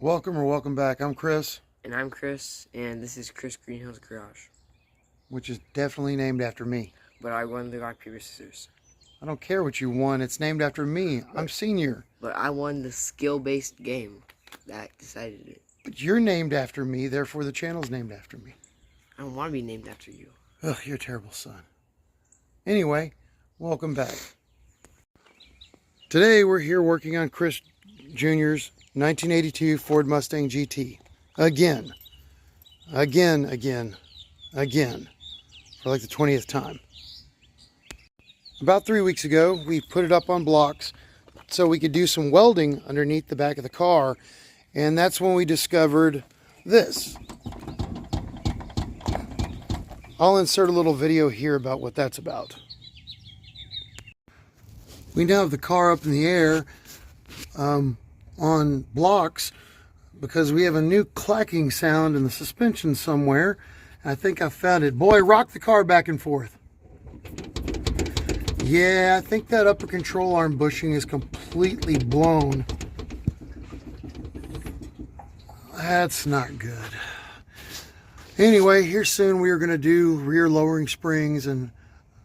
Welcome or welcome back. I'm Chris. And I'm Chris, and this is Chris Greenhill's Garage. Which is definitely named after me. But I won the rock, paper, scissors. I don't care what you won. It's named after me. I'm senior. But I won the skill-based game that decided it. But you're named after me, therefore the channel's named after me. I don't want to be named after you. Ugh, you're a terrible son. Anyway, welcome back. Today we're here working on Chris Jr.'s 1982 Ford Mustang GT. Again. For like the 20th time. About 3 weeks ago, we put it up on blocks so we could do some welding underneath the back of the car. And that's when we discovered this. I'll insert a little video here about what that's about. We now have the car up in the air on blocks because we have a new clacking sound in the suspension somewhere. I think I found it. Boy, rock the car back and forth. Yeah, I think that upper control arm bushing is completely blown. That's not good. Anyway, here soon we are going to do rear lowering springs and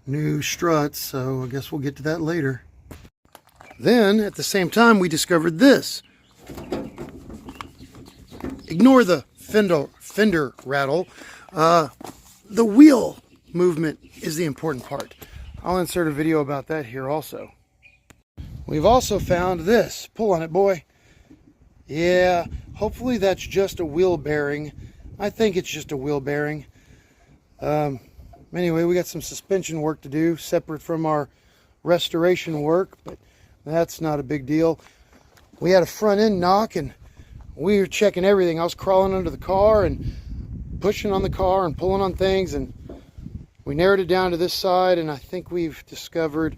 new struts, so I guess we'll get to that later. Then, at the same time, we discovered this. Ignore the fender rattle. The wheel movement is the important part. I'll insert a video about that here also. We've also found this. Pull on it, boy. Yeah, hopefully that's just a wheel bearing. I think it's just a wheel bearing. Anyway, we got some suspension work to do separate from our restoration work, but that's not a big deal. We had a front end knock and we were checking everything. I was crawling under the car and pushing on the car and pulling on things, and we narrowed it down to this side, and I think we've discovered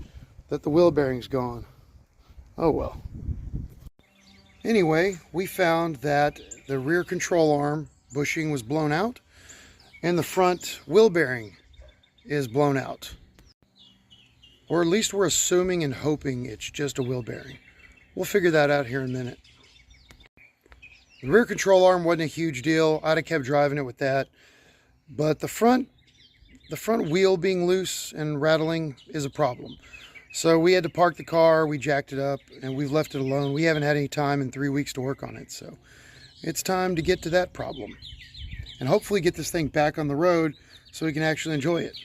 that the wheel bearing's gone. Oh well. Anyway, we found that the rear control arm bushing was blown out and the front wheel bearing is blown out. Or at least we're assuming and hoping it's just a wheel bearing. We'll figure that out here in a minute. The rear control arm wasn't a huge deal. I'd have kept driving it with that. But the front wheel being loose and rattling is a problem. So we had to park the car, we jacked it up, and we've left it alone. We haven't had any time in 3 weeks to work on it. So it's time to get to that problem. And hopefully get this thing back on the road so we can actually enjoy it.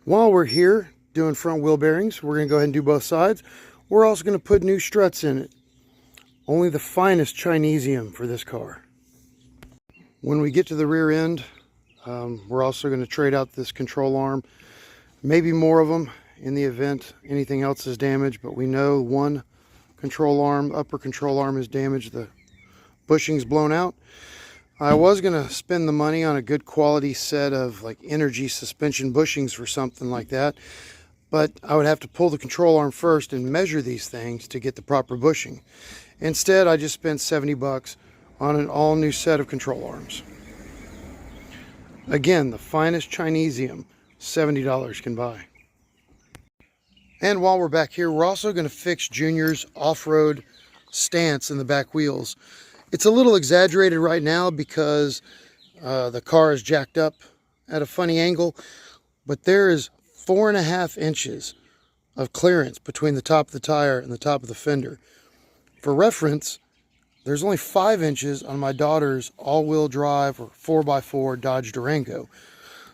While we're here doing front wheel bearings, we're going to go ahead and do both sides. We're also going to put new struts in it. Only the finest Chinesium for this car. When we get to the rear end, we're also going to trade out this control arm. Maybe more of them in the event anything else is damaged, but we know one control arm, upper control arm is damaged. The bushing's blown out. I was going to spend the money on a good quality set of like energy suspension bushings for something like that, but I would have to pull the control arm first and measure these things to get the proper bushing. Instead, I just spent 70 bucks on an all new set of control arms. Again, the finest Chinesium, $70 can buy. And while we're back here, we're also going to fix Junior's off-road stance in the back wheels. It's a little exaggerated right now because the car is jacked up at a funny angle, but there is 4.5 inches of clearance between the top of the tire and the top of the fender. For reference, there's only 5 inches on my daughter's all-wheel drive or 4x4 Dodge Durango.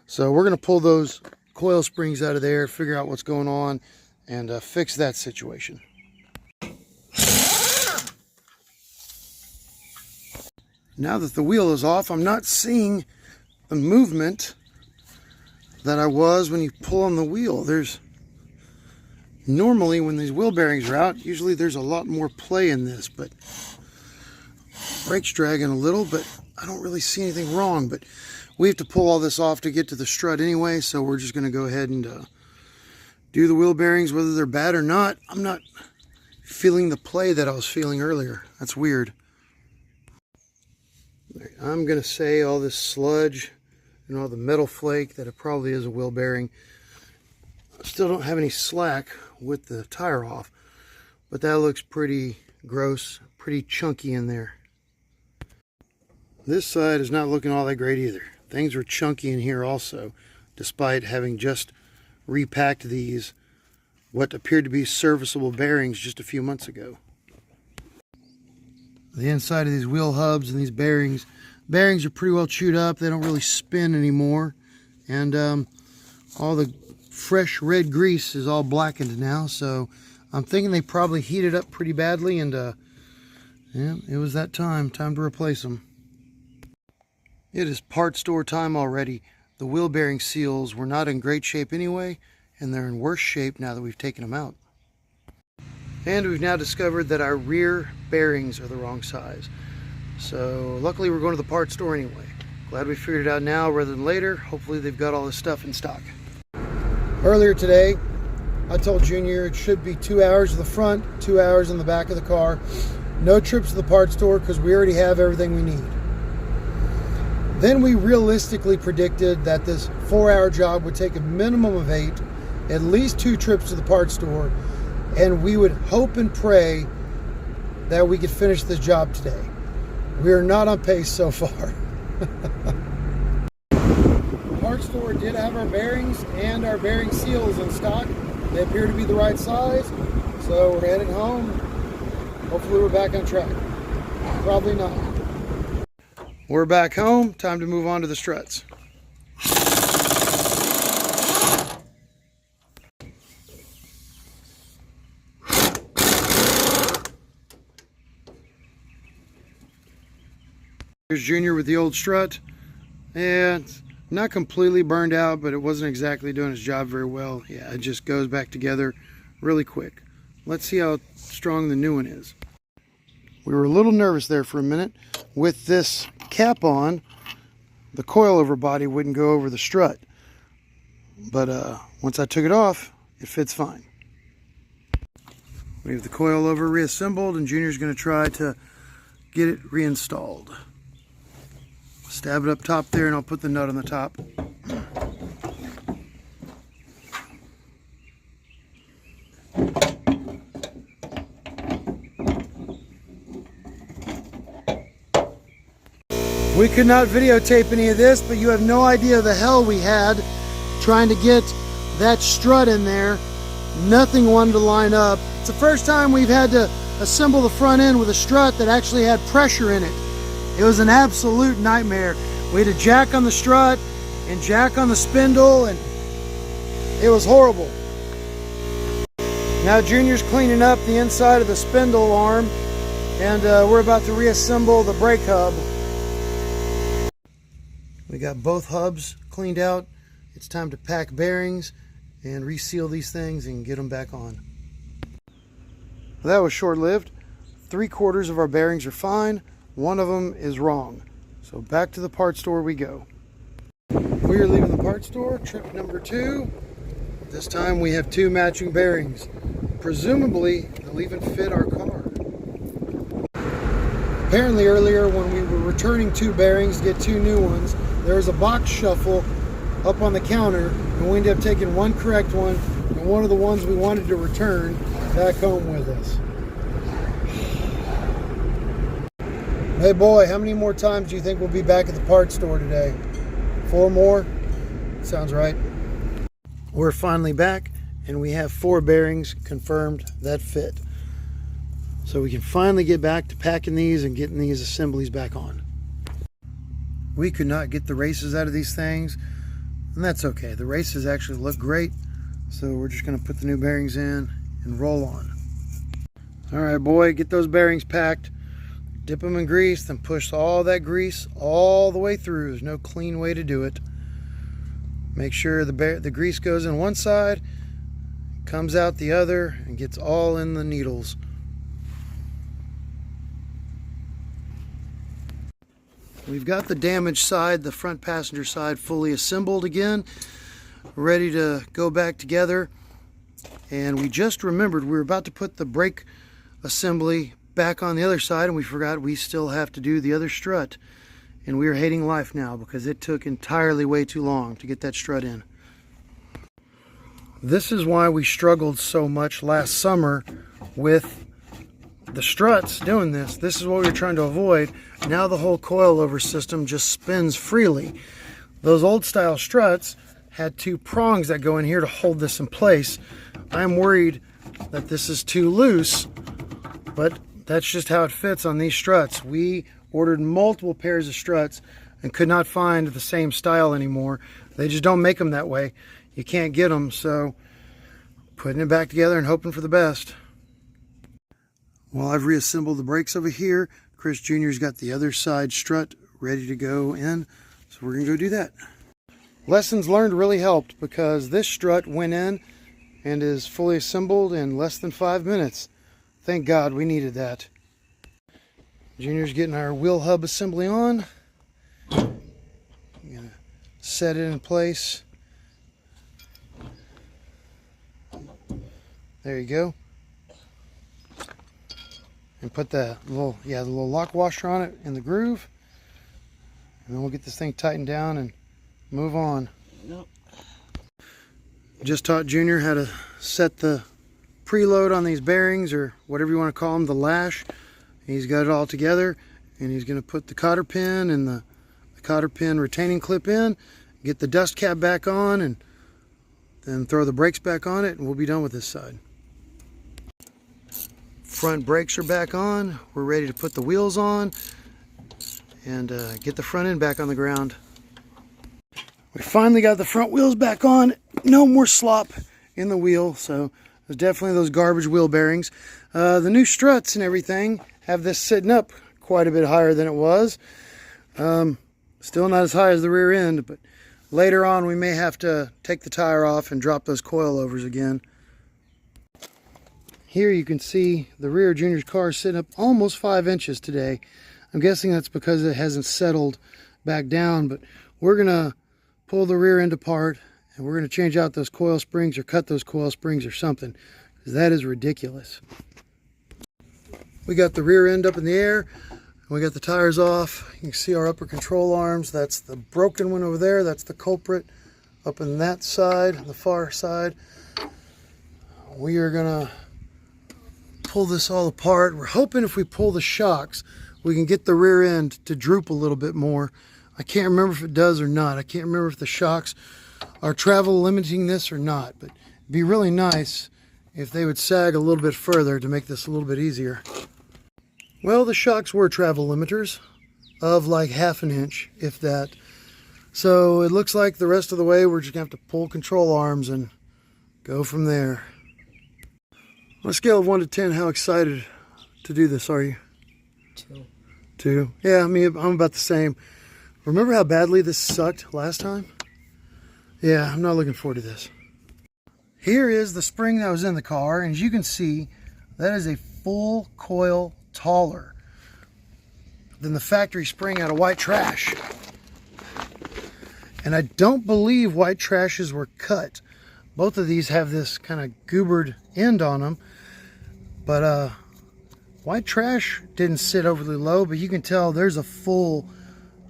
So we're going to pull those coil springs out of there, figure out what's going on, and fix that situation. Now that the wheel is off, I'm not seeing the movement that I was when you pull on the wheel. Normally when these wheel bearings are out, usually there's a lot more play in this, but brake's dragging a little, but I don't really see anything wrong. But we have to pull all this off to get to the strut anyway, so we're just going to go ahead and do the wheel bearings, whether they're bad or not. I'm not feeling the play that I was feeling earlier. That's weird. I'm going to say all this sludge and all the metal flake that it probably is a wheel bearing. I still don't have any slack with the tire off, but that looks pretty gross, pretty chunky in there. This side is not looking all that great either. Things were chunky in here also, despite having just repacked these, what appeared to be serviceable bearings just a few months ago. The inside of these wheel hubs and these bearings are pretty well chewed up. They don't really spin anymore. And all the fresh red grease is all blackened now. So I'm thinking they probably heated up pretty badly, and yeah, it was that time to replace them. It is part store time already. The wheel bearing seals were not in great shape anyway, and they're in worse shape now that we've taken them out. And we've now discovered that our rear bearings are the wrong size. So luckily we're going to the parts store anyway. Glad we figured it out now rather than later. Hopefully they've got all this stuff in stock. Earlier today, I told Junior it should be 2 hours to the front, 2 hours in the back of the car. No trips to the parts store because we already have everything we need. Then we realistically predicted that this 4-hour job would take a minimum of 8, at least 2 trips to the parts store, and we would hope and pray that we could finish this job today. We are not on pace so far. The parts store did have our bearings and our bearing seals in stock. They appear to be the right size, so we're heading home. Hopefully we're back on track. Probably not. We're back home. Time to move on to the struts. Here's Junior with the old strut. And not completely burned out, but it wasn't exactly doing its job very well. Yeah, it just goes back together really quick. Let's see how strong the new one is. We were a little nervous there for a minute. With this cap on, the coilover body wouldn't go over the strut. But once I took it off, it fits fine. We have the coilover reassembled, and Junior's going to try to get it reinstalled. Stab it up top there, and I'll put the nut on the top. We could not videotape any of this, but you have no idea the hell we had trying to get that strut in there. Nothing wanted to line up. It's the first time we've had to assemble the front end with a strut that actually had pressure in it. It was an absolute nightmare. We had to jack on the strut and jack on the spindle, and it was horrible. Now Junior's cleaning up the inside of the spindle arm, and we're about to reassemble the brake hub. We got both hubs cleaned out. It's time to pack bearings and reseal these things and get them back on. That was short-lived. 3/4 of our bearings are fine. One of them is wrong. So back to the parts store we go. We are leaving the parts store, trip number 2. This time we have 2 matching bearings. Presumably, they'll even fit our car. Apparently earlier when we were returning 2 bearings to get 2 new ones, there was a box shuffle up on the counter, and we ended up taking one correct one and one of the ones we wanted to return back home with us. Hey boy, how many more times do you think we'll be back at the parts store today? 4 more? Sounds right. We're finally back, and we have 4 bearings confirmed that fit. So we can finally get back to packing these and getting these assemblies back on. We could not get the races out of these things, and that's okay. The races actually look great, so we're just going to put the new bearings in and roll on. All right, boy, get those bearings packed. Dip them in grease, then push all that grease all the way through. There's no clean way to do it. Make sure the grease goes in one side, comes out the other, and gets all in the needles. We've got the damaged side, the front passenger side, fully assembled again, ready to go back together. And we just remembered we were about to put the brake assembly back on the other side, and we forgot we still have to do the other strut. And we are hating life now because it took entirely way too long to get that strut in. This is why we struggled so much last summer with the struts doing this. This is what we were trying to avoid. Now the whole coilover system just spins freely. Those old style struts had two prongs that go in here to hold this in place. I'm worried that this is too loose, but that's just how it fits on these struts. We ordered multiple pairs of struts and could not find the same style anymore. They just don't make them that way. You can't get them, so putting it back together and hoping for the best. Well, I've reassembled the brakes over here. Chris Jr.'s got the other side strut ready to go in, so we're gonna go do that. Lessons learned really helped because this strut went in and is fully assembled in less than 5 minutes. Thank God we needed that. Junior's getting our wheel hub assembly on. I'm gonna set it in place. There you go. And put the little lock washer on it in the groove. And then we'll get this thing tightened down and move on. Nope. Just taught Junior how to set the preload on these bearings, or whatever you want to call them, the lash. He's got it all together, and he's going to put the cotter pin and the cotter pin retaining clip in, get the dust cap back on, and then throw the brakes back on it, and we'll be done with this side. Front brakes are back on. We're ready to put the wheels on and get the front end back on the ground. We finally got the front wheels back on. No more slop in the wheel, so there's definitely those garbage wheel bearings. The new struts and everything have this sitting up quite a bit higher than it was. Still not as high as the rear end, but later on we may have to take the tire off and drop those coilovers again. Here you can see the rear of Junior's car is sitting up almost 5 inches today. I'm guessing that's because it hasn't settled back down, but we're gonna pull the rear end apart and we're gonna change out those coil springs or cut those coil springs or something, because that is ridiculous. We got the rear end up in the air, and we got the tires off. You can see our upper control arms. That's the broken one over there. That's the culprit up in that side, the far side. We are gonna pull this all apart. We're hoping if we pull the shocks, we can get the rear end to droop a little bit more. I can't remember if it does or not. I can't remember if the shocks are travel limiting this or not, but it'd be really nice if they would sag a little bit further to make this a little bit easier. Well, the shocks were travel limiters of like 1/2 inch, if that. So it looks like the rest of the way we're just gonna have to pull control arms and go from there. On a scale of 1 to 10, how excited to do this are you? 2. 2? Yeah, I'm about the same. Remember how badly this sucked last time? Yeah, I'm not looking forward to this. Here is the spring that was in the car, and as you can see, that is a full coil taller than the factory spring out of white trash. And I don't believe white trashes were cut. Both of these have this kind of goobered end on them, but white trash didn't sit overly low, but you can tell there's a full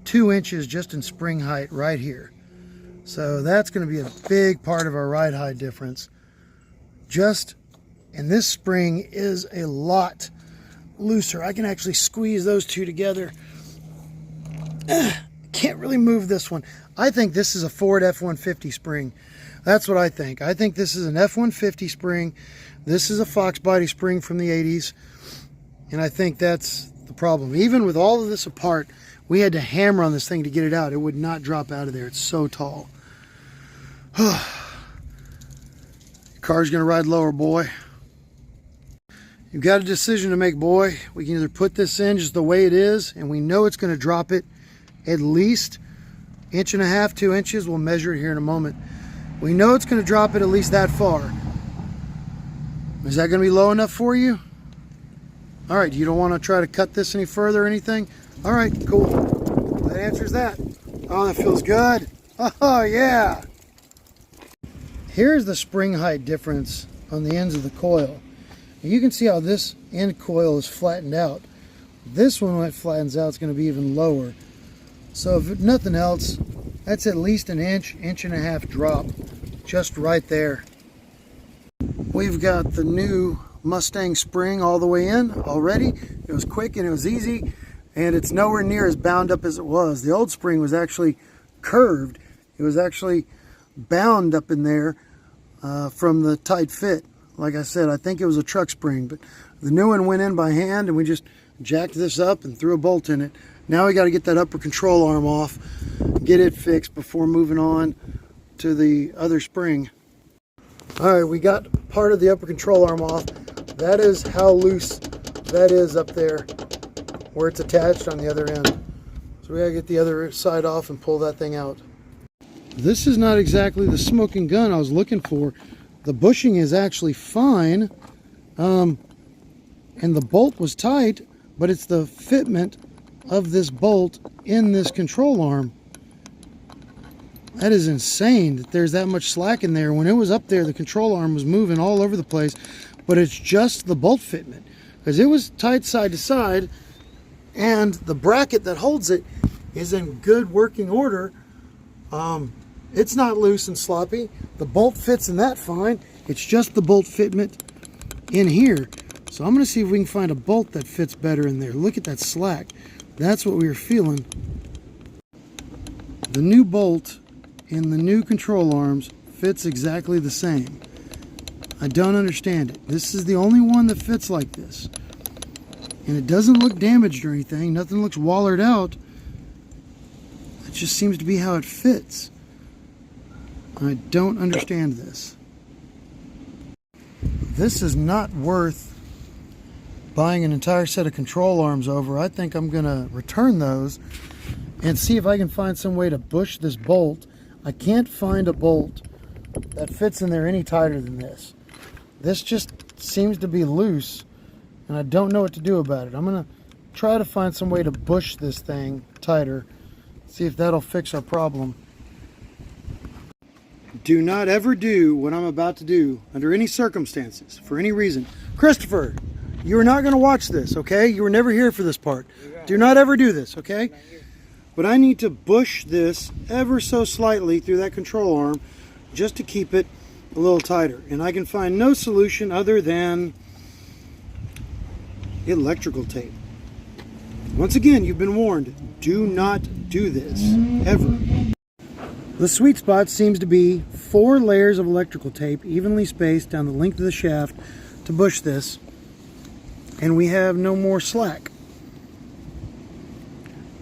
2 inches just in spring height right here. So that's going to be a big part of our ride height difference. And this spring is a lot looser. I can actually squeeze those two together. Can't really move this one. I think this is a Ford F-150 spring. That's what I think. I think this is an F-150 spring. This is a Fox body spring from the 80s. And I think that's the problem. Even with all of this apart, we had to hammer on this thing to get it out. It would not drop out of there. It's so tall. Car's gonna ride lower, boy. You've got a decision to make, boy. We can either put this in just the way it is, and we know it's gonna drop it at least 1.5 to 2 inches. We'll measure it here in a moment. We know it's gonna drop it at least that far. Is that gonna be low enough for you? All right, you don't wanna try to cut this any further or anything? All right, cool. That answers that. Oh, that feels good. Oh, yeah. Here's the spring height difference on the ends of the coil. You can see how this end coil is flattened out. This one, when it flattens out, is going to be even lower. So if nothing else, that's at least an inch, 1.5 inch drop just right there. We've got the new Mustang spring all the way in already. It was quick and it was easy, and it's nowhere near as bound up as it was. The old spring was actually curved. It was actually bound up in there from the tight fit. Like I said, I think it was a truck spring, but the new one went in by hand, and we just jacked this up and threw a bolt in it. Now we got to get that upper control arm off, get it fixed before moving on to the other spring. All right, we got part of the upper control arm off. That is how loose that is up there where it's attached on the other end. So we gotta get the other side off and pull that thing out. This is not exactly the smoking gun I was looking for. The bushing is actually fine, and the bolt was tight, but it's the fitment of this bolt in this control arm. That is insane that there's that much slack in there. When it was up there, the control arm was moving all over the place, but it's just the bolt fitment, because it was tight side to side, and the bracket that holds it is in good working order. It's not loose and sloppy. The bolt fits in that fine. It's just the bolt fitment in here. So I'm going to see if we can find a bolt that fits better in there. Look at that slack. That's what we were feeling. The new bolt in the new control arms fits exactly the same. I don't understand it. This is the only one that fits like this. And it doesn't look damaged or anything. Nothing looks wallered out. It just seems to be how it fits. I don't understand this. This is not worth buying an entire set of control arms over. I think I'm going to return those and see if I can find some way to bush this bolt. I can't find a bolt that fits in there any tighter than this. This just seems to be loose, and I don't know what to do about it. I'm going to try to find some way to bush this thing tighter, see if that'll fix our problem. Do not ever do what I'm about to do under any circumstances, for any reason. Christopher, you are not going to watch this, okay? You were never here for this part. Do not ever do this, okay? But I need to bush this ever so slightly through that control arm just to keep it a little tighter. And I can find no solution other than electrical tape. Once again, you've been warned. Do not do this, ever. The sweet spot seems to be 4 layers of electrical tape evenly spaced down the length of the shaft to bush this, and we have no more slack.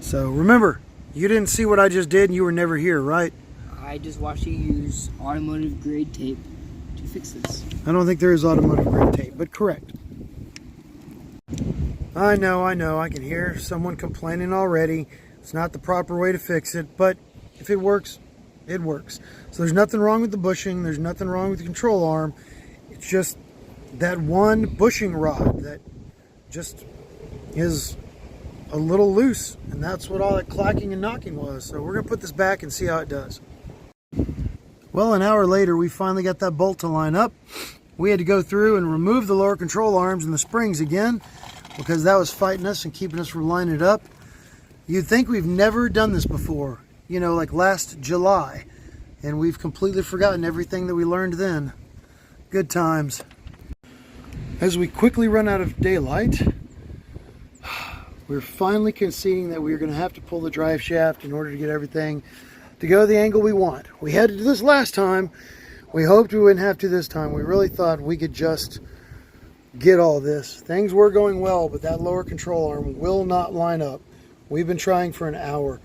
So remember, you didn't see what I just did and you were never here, right? I just watched you use automotive grade tape to fix this. I don't think there is automotive grade tape, but correct. I know, I can hear someone complaining already. It's not the proper way to fix it, but if it works, it works. So there's nothing wrong with the bushing, there's nothing wrong with the control arm. It's just that one bushing rod that just is a little loose, and that's what all that clacking and knocking was. So we're gonna put this back and see how it does. Well, an hour later, we finally got that bolt to line up. We had to go through and remove the lower control arms and the springs again, because that was fighting us and keeping us from lining it up. You'd think we've never done this before, you know, like last July, and we've completely forgotten everything that we learned then. Good times. As we quickly run out of daylight, we're finally conceding that we're going to have to pull the drive shaft in order to get everything to go the angle we want. We had to do this last time. We hoped we wouldn't have to this time. We really thought we could just get all this. Things were going well, but that lower control arm will not line up. We've been trying for an hour,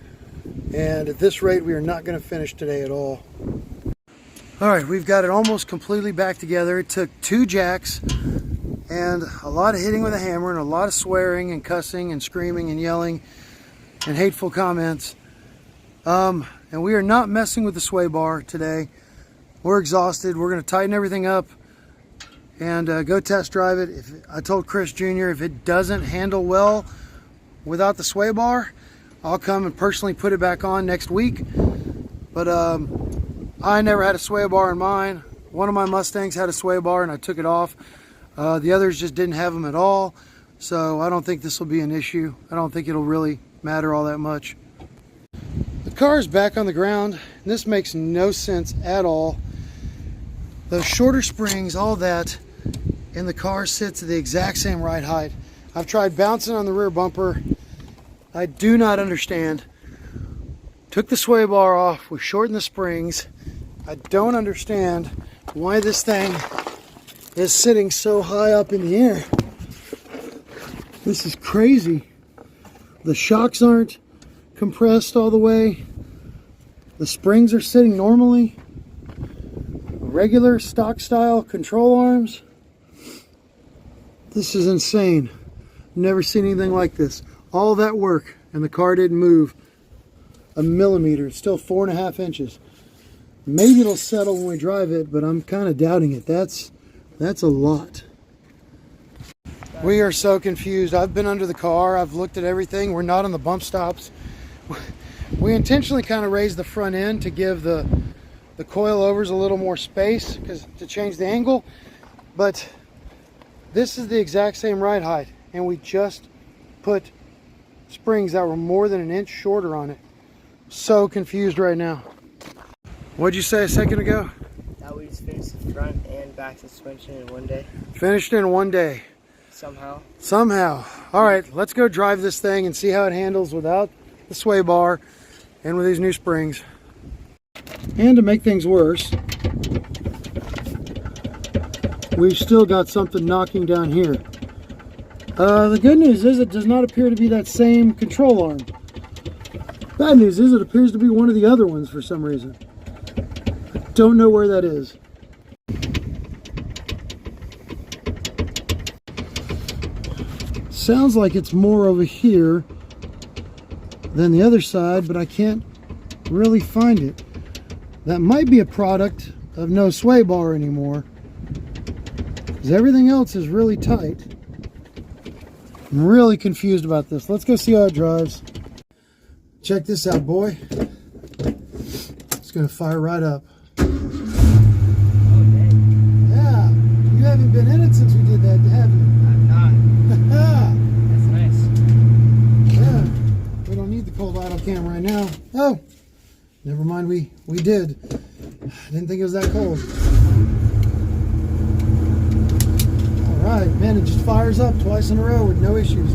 and at this rate, we are not going to finish today at all. All right, we've got it almost completely back together. It took 2 jacks and a lot of hitting with a hammer and a lot of swearing and cussing and screaming and yelling and hateful comments. And we are not messing with the sway bar today. We're exhausted. We're going to tighten everything up and go test drive it. I told Chris Jr. if it doesn't handle well without the sway bar, I'll come and personally put it back on next week. But I never had a sway bar in mine. One of my Mustangs had a sway bar and I took it off. The others just didn't have them at all. So I don't think this will be an issue. I don't think it'll really matter all that much. The car is back on the ground. And this makes no sense at all. Those shorter springs, all that, and the car sits at the exact same ride height. I've tried bouncing on the rear bumper. I do not understand. Took the sway bar off, we shortened the springs. I don't understand why this thing is sitting so high up in the air. This is crazy. The shocks aren't compressed all the way. The springs are sitting normally. Regular stock style control arms. This is insane. Never seen anything like this. All that work and the car didn't move a millimeter. It's still 4.5 inches. Maybe it'll settle when we drive it, but I'm kind of doubting it. That's a lot. We are so confused. I've been under the car. I've looked at everything. We're not on the bump stops. We intentionally kind of raised the front end to give the coilovers a little more space to change the angle. But this is the exact same ride height, and we just put springs that were more than an inch shorter on it. So confused right now. What'd you say a second ago? That we just finished the front and back suspension in one day. Finished in one day. Somehow. All right, let's go drive this thing and see how it handles without the sway bar and with these new springs. And to make things worse, we've still got something knocking down here. The good news is it does not appear to be that same control arm. Bad news is it appears to be one of the other ones for some reason. I don't know where that is. Sounds like it's more over here than the other side, but I can't really find it. That might be a product of no sway bar anymore, because everything else is really tight. I'm really confused about this. Let's go see how it drives. Check this out, boy. It's gonna fire right up. Oh, dang. Yeah, you haven't been in it since we did that, have you? I'm not. That's nice. Yeah, we don't need the cold idle cam right now. Oh, never mind, we did. I didn't think it was that cold. All right, man, it just fires up twice in a row with no issues.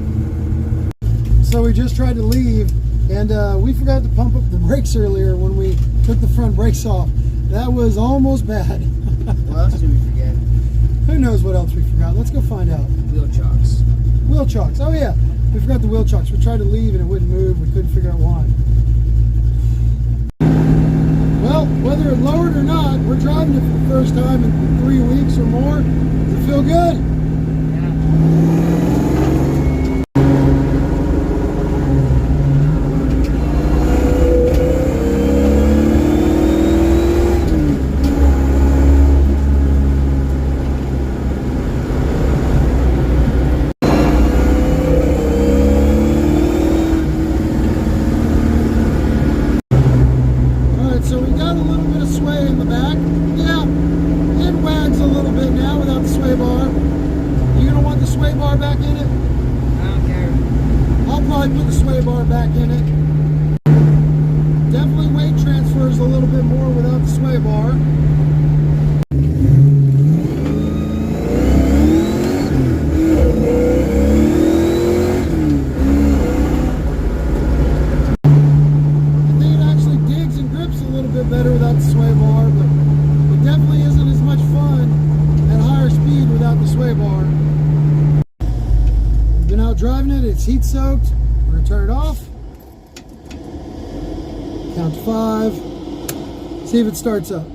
So we just tried to leave, and we forgot to pump up the brakes earlier when we took the front brakes off. That was almost bad. What else did we forget? Who knows what else we forgot? Let's go find out. Wheel chocks. Wheel chocks. Oh yeah, we forgot the wheel chocks. We tried to leave and it wouldn't move. We couldn't figure out why. Well, whether it lowered or not, we're driving it for the first time in 3 weeks or more. Does it feel good? So we got a little bit of sway in the back. Yeah, it wags a little bit now without the sway bar. You gonna want the sway bar back in it? I don't care. I'll probably put the sway bar back in it. Definitely weight transfers a little bit more without the sway bar. Better without the sway bar, but it definitely isn't as much fun at higher speed without the sway bar. We've been out driving it, it's heat soaked. We're gonna turn it off. Count to 5. See if it starts up.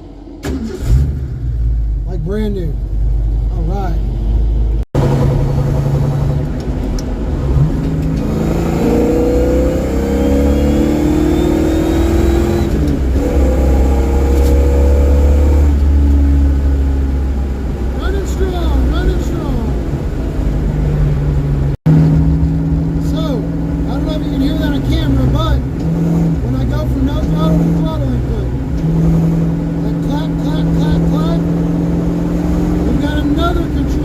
Like brand new. All right. Another control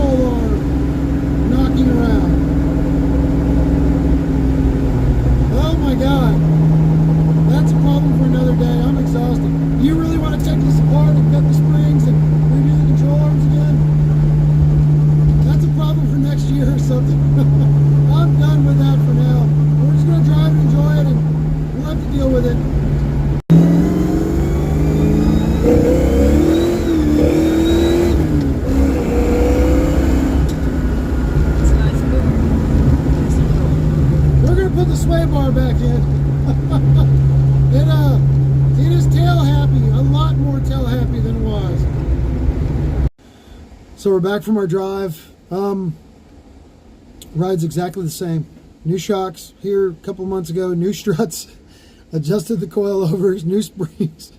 So we're back from our drive. Ride's exactly the same. New shocks here a couple months ago, new struts, adjusted the coilovers, new springs.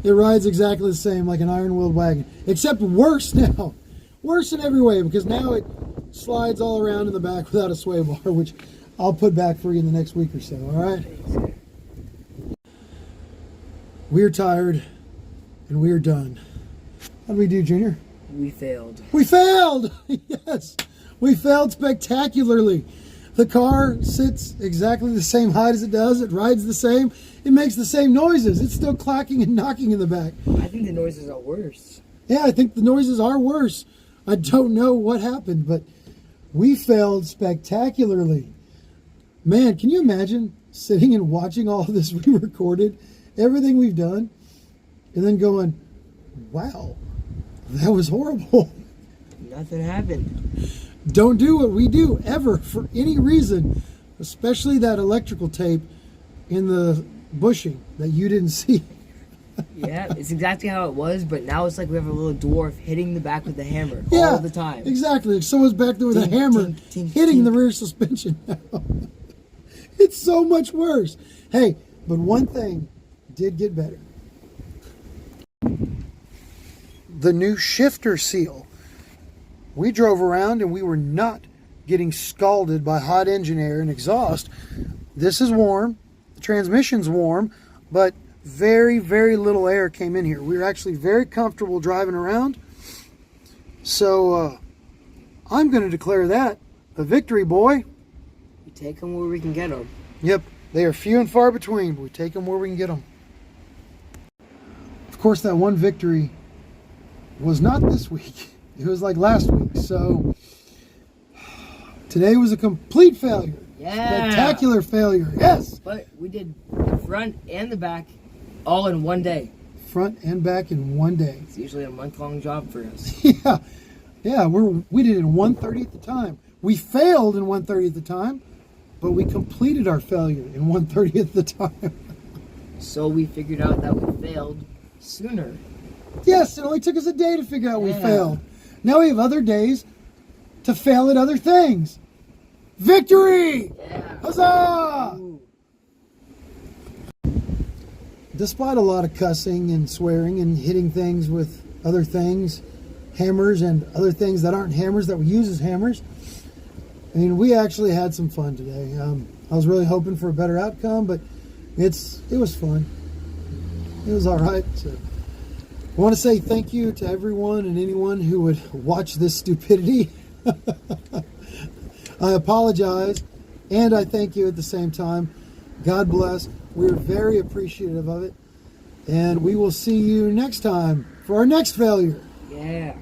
It rides exactly the same like an iron-wheeled wagon, except worse now. Worse in every way, because now it slides all around in the back without a sway bar, which I'll put back for you in the next week or so, all right? We're tired, and we're done. How did we do, Junior? We failed. We failed! Yes! We failed spectacularly. The car sits exactly the same height as it does. It rides the same. It makes the same noises. It's still clacking and knocking in the back. I think the noises are worse. Yeah, I think the noises are worse. I don't know what happened, but we failed spectacularly. Man, can you imagine sitting and watching all of this re-recorded, everything we've done, and then going, wow, that was horrible. Nothing happened. Don't do what we do ever for any reason, especially that electrical tape in the bushing that you didn't see. Yeah, it's exactly how it was, but now it's like we have a little dwarf hitting the back with the hammer all the time. Exactly. Someone's back there with a hammer hitting the rear suspension now. It's so much worse. Hey, but one thing did get better. The new shifter seal. We drove around and we were not getting scalded by hot engine air and exhaust. This is warm. The transmission's warm, but very, very little air came in here. We were actually very comfortable driving around. So I'm going to declare that a victory, boy. We take them where we can get them. Yep, they are few and far between, but we take them where we can get them. Of course, that one victory was not this week. It was like last week. So today was a complete failure. Yeah. Spectacular failure. Yes. But we did the front and the back all in one day. Front and back in one day. It's usually a month-long job for us. Yeah. Yeah, we did it in 1/30th the time. We failed in 1/30th the time, but we completed our failure in 1/30th the time. So we figured out that we failed sooner. Yes, it only took us a day to figure out we failed. Now we have other days to fail at other things. Victory! Yeah. Huzzah! Ooh. Despite a lot of cussing and swearing and hitting things with other things, hammers and other things that aren't hammers that we use as hammers, I mean, we actually had some fun today. I was really hoping for a better outcome, but it was fun. It was all right. So I want to say thank you to everyone and anyone who would watch this stupidity. I apologize, and I thank you at the same time. God bless. We're very appreciative of it, and we will see you next time for our next failure. Yeah.